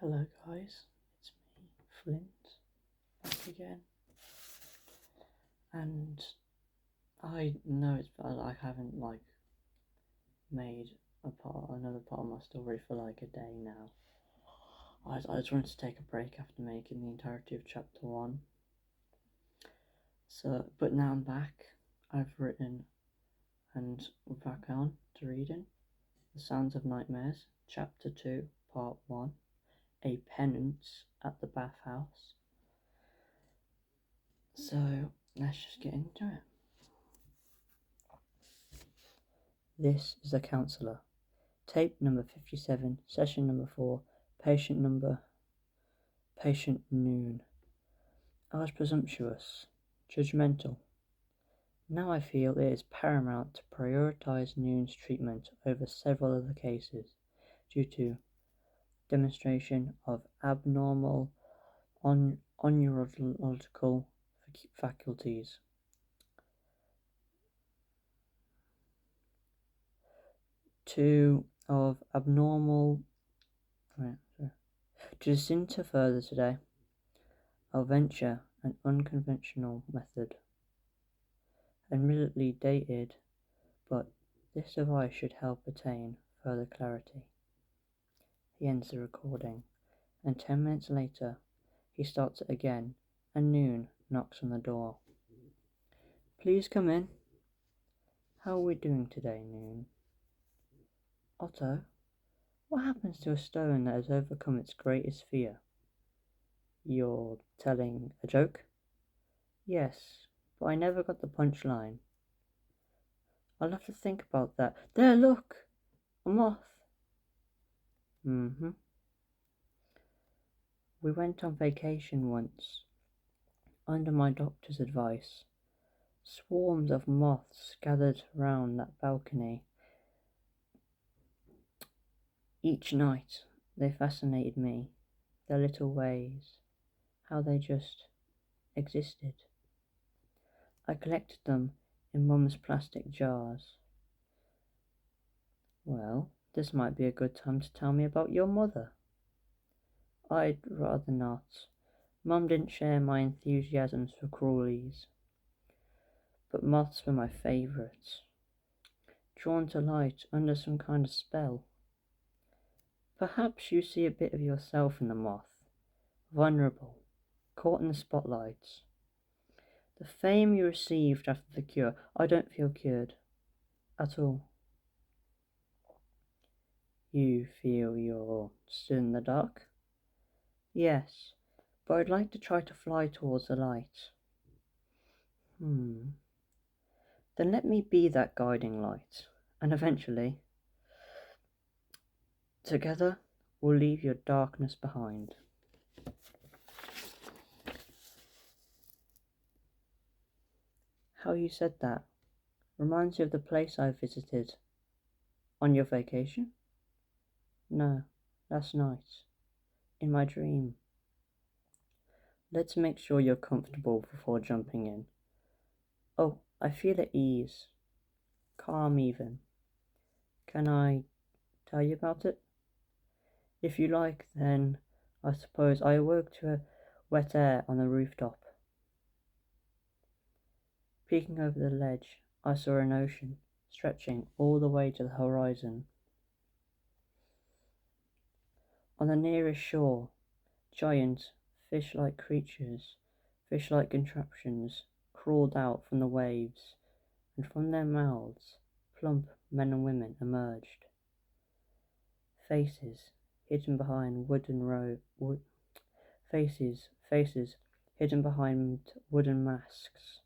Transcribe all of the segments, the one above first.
Hello guys, it's me, Flint, back again. And I know it's bad I haven't made another part of my story for a day now. I just wanted to take a break after making the entirety of chapter 1. But now I'm back. I've written and we're back on to reading The Sounds of Nightmares, chapter 2, part 1, A Penance at the Bathhouse. So let's just get into it. This is a counsellor. Tape number 57, session number 4, patient Noon. I was presumptuous, judgmental. Now I feel it is paramount to prioritise Noon's treatment over several other cases due to demonstration of abnormal neurological faculties. To distinter further today, I'll venture an unconventional method. Admittedly dated, but this device should help attain further clarity. He ends the recording, and 10 minutes later, he starts it again, and Noon knocks on the door. Please come in. How are we doing today, Noon? Otto, what happens to a stone that has overcome its greatest fear? You're telling a joke? Yes, but I never got the punchline. I'll have to think about that. There, look! A moth! We went on vacation once, under my doctor's advice. Swarms of moths gathered round that balcony. Each night they fascinated me, their little ways, how they just existed. I collected them in Mum's plastic jars. Well, this might be a good time to tell me about your mother. I'd rather not. Mum didn't share my enthusiasms for crawlies, but moths were my favourites. Drawn to light under some kind of spell. Perhaps you see a bit of yourself in the moth, vulnerable, caught in the spotlights. The fame you received after the cure, I don't feel cured at all. You feel you're still in the dark? Yes, but I'd like to try to fly towards the light. Then let me be that guiding light, and eventually, together, we'll leave your darkness behind. How you said that reminds you of the place I visited. On your vacation? No, last night, in my dream. Let's make sure you're comfortable before jumping in. Oh, I feel at ease, calm even. Can I tell you about it? If you like, then I suppose I awoke to a wet air on the rooftop. Peeking over the ledge, I saw an ocean stretching all the way to the horizon. On the nearest shore, giant fish-like creatures, fish-like contraptions, crawled out from the waves, and from their mouths, plump men and women emerged. Faces hidden behind faces hidden behind wooden masks.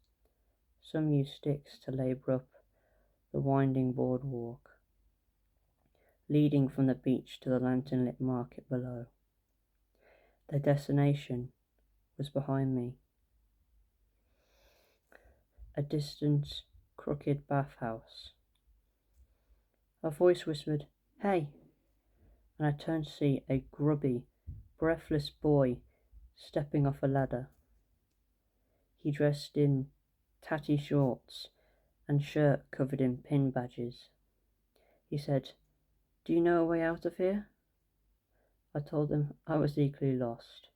Some used sticks to labour up the winding boardwalk, leading from the beach to the lantern-lit market below. Their destination was behind me. A distant, crooked bathhouse. A voice whispered, "Hey!" and I turned to see a grubby, breathless boy stepping off a ladder. He dressed in tatty shorts and shirt covered in pin badges. He said, "Do you know a way out of here?" I told him I was equally lost,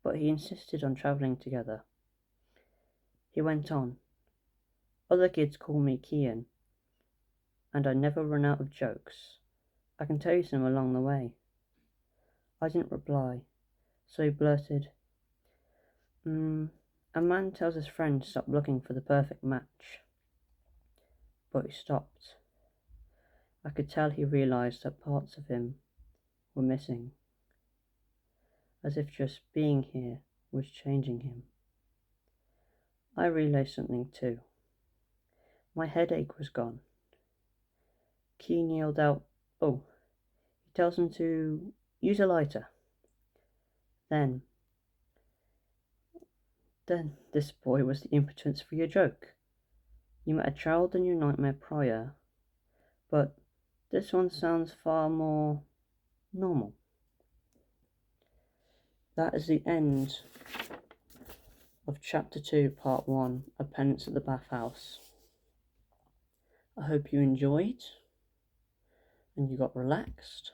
but he insisted on travelling together. He went on, "Other kids call me Kian, and I never run out of jokes. I can tell you some along the way." I didn't reply, so he blurted, "A man tells his friend to stop looking for the perfect match." But he stopped. I could tell he realised that parts of him were missing, as if just being here was changing him. I realised something too. My headache was gone. Keen yelled out, "Oh!" He tells him to use a lighter. Then this boy was the impotence for your joke. You met a child in your nightmare prior, but this one sounds far more normal. That is the end of Chapter 2, Part 1, A Penance at the Bathhouse. I hope you enjoyed and you got relaxed,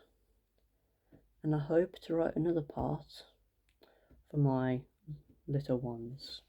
and I hope to write another part for my little ones.